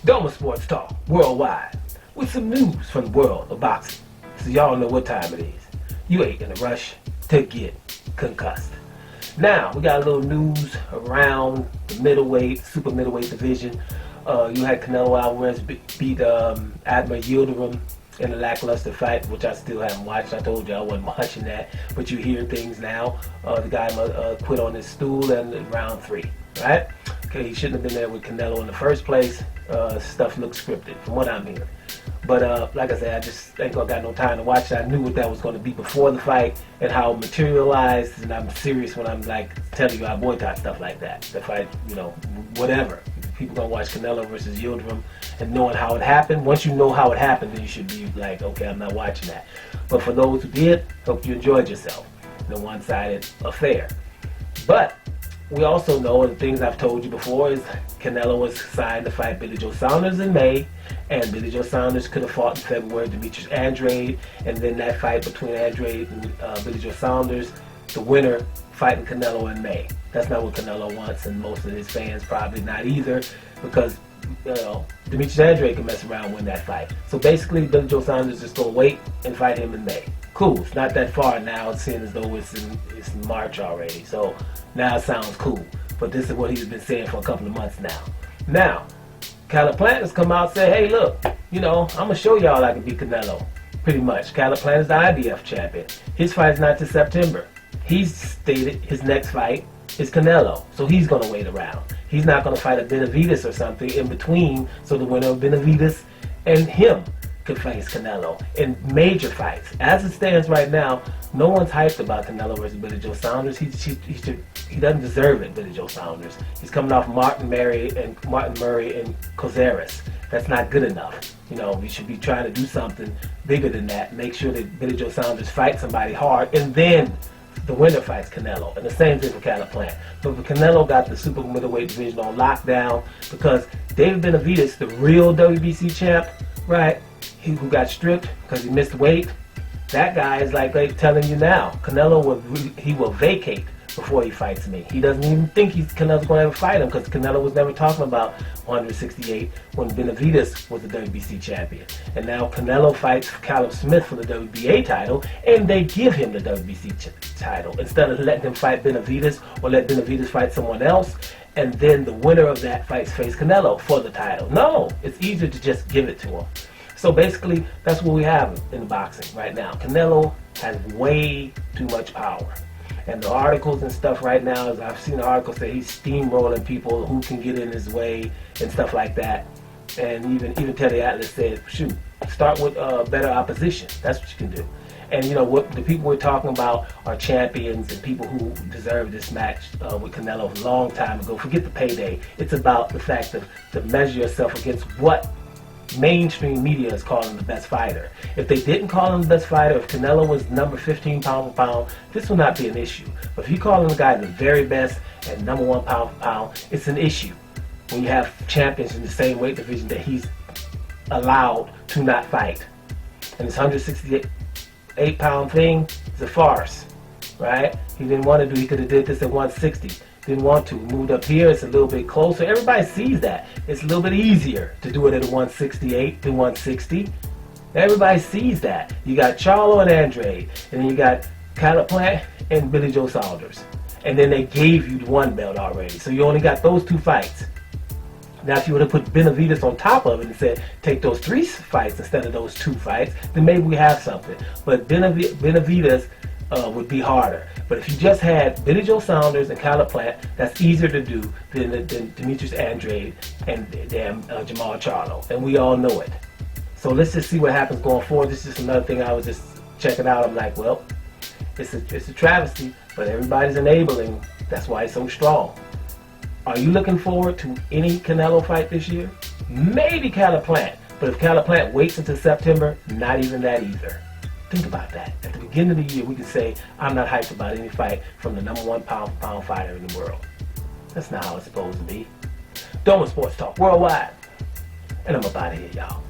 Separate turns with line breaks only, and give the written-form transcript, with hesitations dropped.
Doma Sports Talk Worldwide with some news from the world of boxing. So y'all know what time it is. You ain't in a rush to get concussed. Now, we got a little news around the middleweight, super middleweight division. You had Canelo Alvarez beat Admiral YILDIRIM in a lackluster fight, which I still haven't watched. I told you I wasn't watching that, but you hear things now. The guy quit on his stool in round 3, right? Okay, he shouldn't have been there with Canelo in the first place. Stuff looks scripted, from what I'm hearing. But like I said, I just ain't gonna got no time to watch it. I knew what that was going to be before the fight and how it materialized, and I'm serious when I'm like telling you I boycott stuff like that. The fight, you know, whatever. People gonna watch Canelo versus YILDIRIM and knowing how it happened. Once you know how it happened, then you should be like, okay, I'm not watching that. But for those who did, hope you enjoyed yourself. The one-sided affair. But we also know, and things I've told you before, is Canelo was signed to fight Billy Joe Saunders in May, and Billy Joe Saunders could have fought in February Demetrius Andrade, and then that fight between Andrade and Billy Joe Saunders, the winner fighting Canelo in May. That's not what Canelo wants, and most of his fans probably not either, because Demetrius Andrade can mess around and win that fight. So basically, Billy Joe Saunders is just going to wait and fight him in May. Cool. It's not that far now. It's seeing as though it's in March already. So now it sounds cool. But this is what he's been saying for a couple of months now. Now, Callum Smith has come out and said, hey, look, I'm going to show y'all I can beat Canelo. Pretty much. Callum Smith is the IBF champion. His fight's not till September. He's stated his next fight is Canelo. So he's going to wait around. He's not going to fight a Benavidez or something in between, so the winner of Benavidez and him could face Canelo in major fights. As it stands right now, no one's hyped about Canelo versus Billy Joe Saunders. He doesn't deserve it, Billy Joe Saunders. He's coming off Martin Murray and Caceres. That's not good enough. We should be trying to do something bigger than that. Make sure that Billy Joe Saunders fights somebody hard, and then the winner fights Canelo. And the same thing for Callum Smith. But Canelo got the super middleweight division on lockdown because David Benavidez, the real WBC champ, right? Who got stripped because he missed weight. That guy is like telling you now, Canelo will vacate before he fights me. He doesn't even think Canelo's going to ever fight him because Canelo was never talking about 168 when Benavidez was the WBC champion. And now Canelo fights Callum Smith for the WBA title, and they give him the WBC title instead of letting him fight Benavidez or let Benavidez fight someone else, and then the winner of that fight face Canelo for the title. No, it's easier to just give it to him. So basically, that's what we have in boxing right now. Canelo has way too much power. And the articles and stuff right now, I've seen the articles say he's steamrolling people who can get in his way and stuff like that. And even Teddy Atlas said, shoot, start with better opposition. That's what you can do. And what the people we're talking about are champions and people who deserve this match with Canelo a long time ago. Forget the payday. It's about the fact of to measure yourself against what mainstream media is calling the best fighter. If they didn't call him the best fighter, if Canelo was number 15 pound for pound, this will not be an issue. But if you call him the guy the very best and number 1 pound for pound, it's an issue. When you have champions in the same weight division that he's allowed to not fight. And this 168 pound thing is a farce, right? He didn't want to do, he could have did this at 160. Didn't want to. Moved up here, it's a little bit closer. Everybody sees that. It's a little bit easier to do it at 168 than 160. Everybody sees that. You got Charlo and Andrade, and then you got Callum Smith and Billy Joe Saunders. And then they gave you the one belt already. So you only got those 2 fights. Now if you would have put Benavidez on top of it and said, take those 3 fights instead of those 2 fights, then maybe we have something. But Benavidez would be harder. But if you just had Billy Joe Saunders and Callum Smith, that's easier to do than Demetrius Andrade and Jamal Charlo. And we all know it. So let's just see what happens going forward. This is just another thing I was just checking out. I'm like, well, it's a travesty, but everybody's enabling. That's why it's so strong. Are you looking forward to any Canelo fight this year? Maybe Callum Smith. But if Callum Smith waits until September, not even that either. Think about that. At the beginning of the year, we can say, I'm not hyped about any fight from the number 1 pound for pound fighter in the world. That's not how it's supposed to be. Doma Sports Talk Worldwide. And I'm up out of here, y'all.